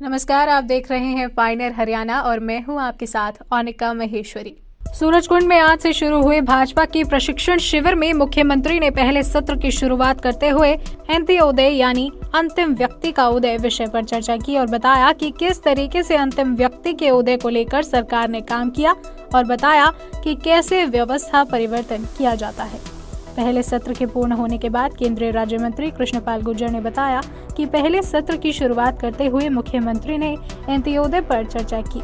नमस्कार, आप देख रहे हैं पायनियर हरियाणा और मैं हूं आपके साथ अनिका महेश्वरी। सूरजकुंड में आज से शुरू हुए भाजपा की प्रशिक्षण शिविर में मुख्यमंत्री ने पहले सत्र की शुरुआत करते हुए अंत्योदय यानी अंतिम व्यक्ति का उदय विषय पर चर्चा की और बताया कि किस तरीके से अंतिम व्यक्ति के उदय को लेकर सरकार ने काम किया और बताया कि कैसे व्यवस्था परिवर्तन किया जाता है। पहले सत्र के पूर्ण होने के बाद केंद्रीय राज्य मंत्री कृष्णपाल गुर्जर ने बताया कि पहले सत्र की शुरुआत करते हुए मुख्यमंत्री ने अंत्योदय पर चर्चा की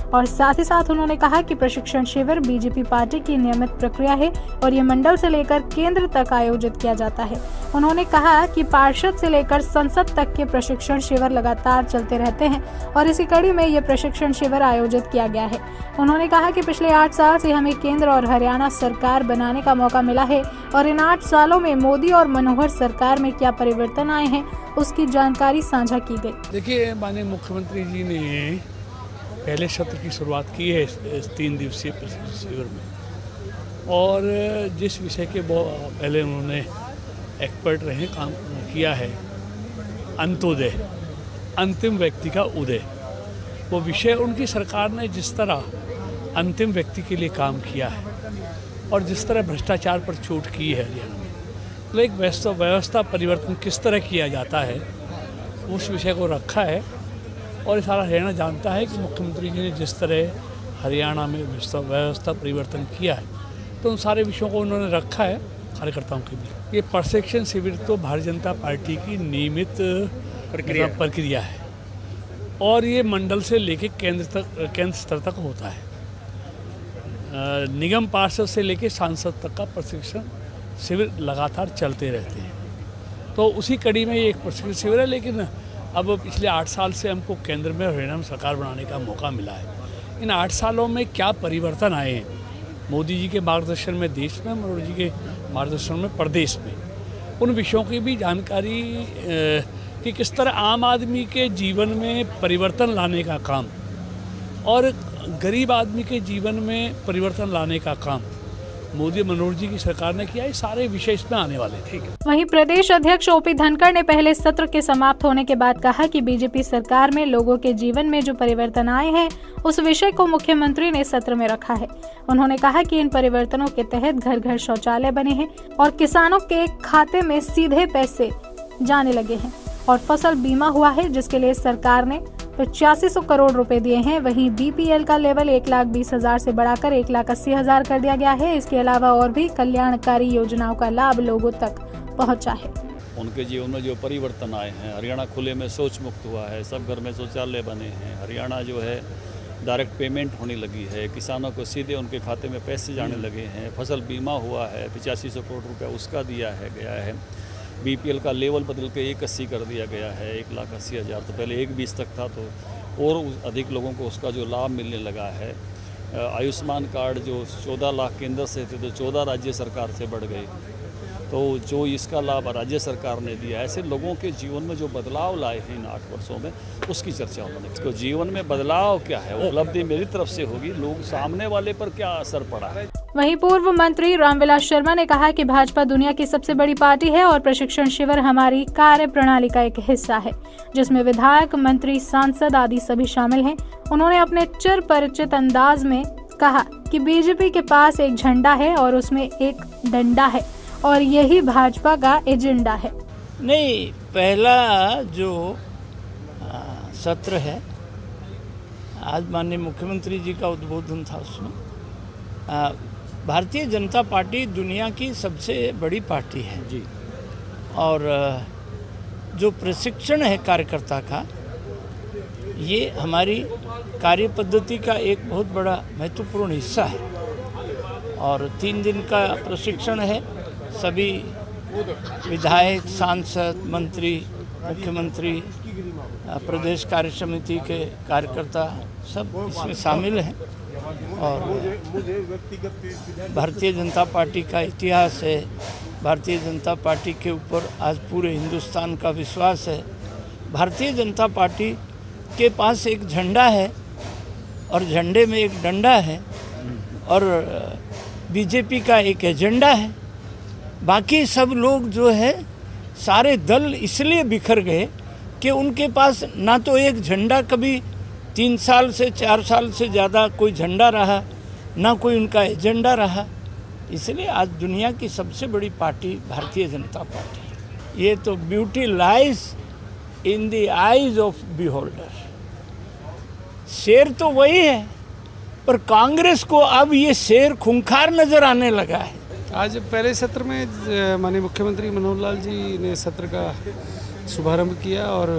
और साथ ही साथ उन्होंने कहा कि प्रशिक्षण शिविर बीजेपी पार्टी की नियमित प्रक्रिया है और ये मंडल से लेकर केंद्र तक आयोजित किया जाता है। उन्होंने कहा कि पार्षद से लेकर संसद तक के प्रशिक्षण शिविर लगातार चलते रहते हैं और इसी कड़ी में ये प्रशिक्षण शिविर आयोजित किया गया है। उन्होंने कहा कि पिछले 8 साल से हमें केंद्र और हरियाणा सरकार बनाने का मौका मिला है और इन 8 सालों में मोदी और मनोहर सरकार में क्या परिवर्तन आए हैं उसकी जानकारी साझा की गई। देखिए, माननीय मुख्यमंत्री जी ने पहले सत्र की शुरुआत की है इस 3 दिवसीय शिविर में और जिस विषय के पहले उन्होंने एक्सपर्ट रहे काम किया है, अंत्योदय अंतिम व्यक्ति का उदय, वो विषय उनकी सरकार ने जिस तरह अंतिम व्यक्ति के लिए काम किया है और जिस तरह भ्रष्टाचार पर चोट की है हरियाणा में, तो एक व्यवस्था परिवर्तन किस तरह किया जाता है उस विषय को रखा है। और सारा हरियाणा जानता है कि मुख्यमंत्री जी ने जिस तरह हरियाणा में व्यवस्था परिवर्तन किया है, तो उन सारे विषयों को उन्होंने रखा है कार्यकर्ताओं के लिए। ये प्रशिक्षण शिविर तो भारतीय जनता पार्टी की नियमित प्रक्रिया है और ये मंडल से लेकर केंद्र स्तर तक होता है। निगम पार्षद से लेकर सांसद तक का प्रशिक्षण शिविर लगातार चलते रहते हैं, तो उसी कड़ी में ये एक प्रशिक्षण शिविर है। लेकिन अब पिछले 8 साल से हमको केंद्र में हरियाणा में सरकार बनाने का मौका मिला है। इन 8 सालों में क्या परिवर्तन आए हैं मोदी जी के मार्गदर्शन में देश में, मनोहर जी के मार्गदर्शन में प्रदेश में, उन विषयों की भी जानकारी कि किस तरह आम आदमी के जीवन में परिवर्तन लाने का काम और गरीब आदमी के जीवन में परिवर्तन लाने का काम मोदी मनोहर जी की सरकार ने किया। ये सारे विषय इसमें आने वाले। ठीक है। वहीं प्रदेश अध्यक्ष ओपी धनखड़ ने पहले सत्र के समाप्त होने के बाद कहा कि बीजेपी सरकार में लोगों के जीवन में जो परिवर्तन आए हैं उस विषय को मुख्यमंत्री ने सत्र में रखा है। उन्होंने कहा कि इन परिवर्तनों के तहत घर घर शौचालय बने हैं और किसानों के खाते में सीधे पैसे जाने लगे हैं और फसल बीमा हुआ है जिसके लिए सरकार ने 8500 करोड़ रुपए दिए हैं। वहीं बीपीएल का लेवल 1,20,000 से बढ़ाकर 1,80,000 कर दिया गया है। इसके अलावा और भी कल्याणकारी योजनाओं का लाभ लोगों तक पहुंचा है। उनके जीवन में जो परिवर्तन आए हैं, हरियाणा खुले में शौच मुक्त हुआ है, सब घर में शौचालय बने हैं, हरियाणा जो है डायरेक्ट पेमेंट होने लगी है, किसानों को सीधे उनके खाते में पैसे जाने लगे हैं, फसल बीमा हुआ है, 8500 करोड़ रुपया उसका दिया है गया है। बीपीएल का लेवल बदल के 1,80 कर दिया गया है, 1,80,000, तो पहले 1,20 तक था, तो और अधिक लोगों को उसका जो लाभ मिलने लगा है। आयुष्मान कार्ड जो 14 लाख केंद्र से थे तो 14 राज्य सरकार से बढ़ गए, तो जो इसका लाभ राज्य सरकार ने दिया, ऐसे लोगों के जीवन में जो बदलाव लाए हैं इन 8 वर्षों में उसकी चर्चा उन्होंने। इसको जीवन में बदलाव क्या है, उपलब्धि मेरी तरफ से होगी, लोग सामने वाले पर क्या असर पड़ा है। वहीं पूर्व मंत्री रामविलास शर्मा ने कहा कि भाजपा दुनिया की सबसे बड़ी पार्टी है और प्रशिक्षण शिविर हमारी कार्य प्रणाली का एक हिस्सा है जिसमें विधायक, मंत्री, सांसद आदि सभी शामिल हैं। उन्होंने अपने चिर परिचित अंदाज में कहा कि बीजेपी के पास एक झंडा है और उसमें एक डंडा है और यही भाजपा का एजेंडा है। नहीं, पहला जो सत्र है आज माननीय मुख्यमंत्री जी का उद्बोधन था, उसमें भारतीय जनता पार्टी दुनिया की सबसे बड़ी पार्टी है जी, और जो प्रशिक्षण है कार्यकर्ता का, ये हमारी कार्य पद्धति का एक बहुत बड़ा महत्वपूर्ण हिस्सा है और 3 दिन का प्रशिक्षण है। सभी विधायक, सांसद, मंत्री, मुख्यमंत्री, प्रदेश कार्य समिति के कार्यकर्ता सब इसमें शामिल हैं और भारतीय जनता पार्टी का इतिहास है। भारतीय जनता पार्टी के ऊपर आज पूरे हिंदुस्तान का विश्वास है। भारतीय जनता पार्टी के पास एक झंडा है और झंडे में एक डंडा है और बीजेपी का एक एजेंडा है। बाकी सब लोग जो है सारे दल इसलिए बिखर गए कि उनके पास ना तो एक झंडा कभी 3 साल से 4 साल से ज़्यादा कोई झंडा रहा, ना कोई उनका एजेंडा रहा। इसलिए आज दुनिया की सबसे बड़ी पार्टी भारतीय जनता पार्टी है। ये तो beauty lies in the eyes of beholder. शेर तो वही है, पर कांग्रेस को अब ये शेर खूंखार नजर आने लगा है। आज पहले सत्र में माननीय मुख्यमंत्री मनोहर लाल जी ने सत्र का शुभारंभ किया और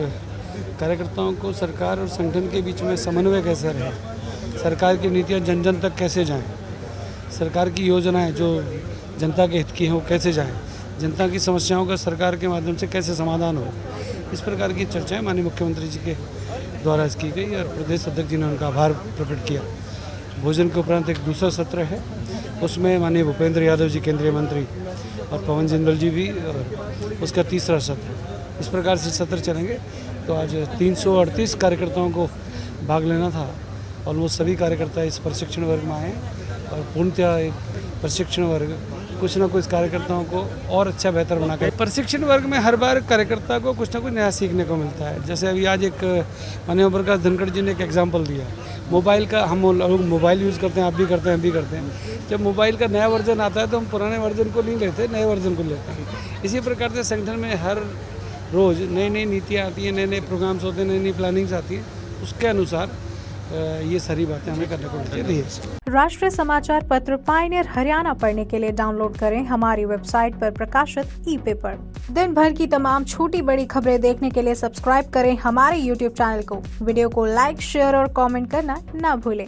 कार्यकर्ताओं को सरकार और संगठन के बीच में समन्वय कैसे रहे, सरकार की नीतियां जन जन तक कैसे जाएं, सरकार की योजनाएं जो जनता के हित की हैं वो कैसे जाएं, जनता की समस्याओं का सरकार के माध्यम से कैसे समाधान हो, इस प्रकार की चर्चाएं माननीय मुख्यमंत्री जी के द्वारा की गई और प्रदेश अध्यक्ष जी ने उनका आभार प्रकट किया। भोजन के उपरांत एक दूसरा सत्र है, उसमें माननीय भूपेंद्र यादव जी केंद्रीय मंत्री और पवन जिंदल जी भी, और उसका तीसरा सत्र। इस प्रकार से सत्र चलेंगे। तो आज 338 कार्यकर्ताओं को भाग लेना था और वो सभी कार्यकर्ता इस प्रशिक्षण वर्ग में आए और पूर्णतः एक प्रशिक्षण वर्ग कुछ ना कुछ कार्यकर्ताओं को और अच्छा बेहतर बना कर। प्रशिक्षण वर्ग में हर बार कार्यकर्ता को कुछ ना कुछ नया सीखने को मिलता है। जैसे अभी आज एक माननीय प्रकाश धनखड़ जी ने एक एग्जाम्पल दिया मोबाइल का। हम लोग मोबाइल यूज़ करते हैं, आप भी करते हैं, हम भी करते हैं। जब मोबाइल का नया वर्जन आता है तो हम पुराने वर्जन को नहीं लेते, नए वर्जन को लेते हैं। इसी प्रकार से संगठन में हर रोज़ नई नई नीतियाँ आती हैं, नए नए प्रोग्राम्स होते हैं, नई नई प्लानिंग्स आती हैं, उसके अनुसार ये सारी बातें हमें करने को मिलती है। राष्ट्रीय समाचार पत्र पायनियर हरियाणा पढ़ने के लिए डाउनलोड करें हमारी वेबसाइट पर प्रकाशित ई-पेपर। दिन भर की तमाम छोटी बड़ी खबरें देखने के लिए सब्सक्राइब करें हमारे YouTube चैनल को। वीडियो को लाइक, शेयर और कमेंट करना ना भूलें।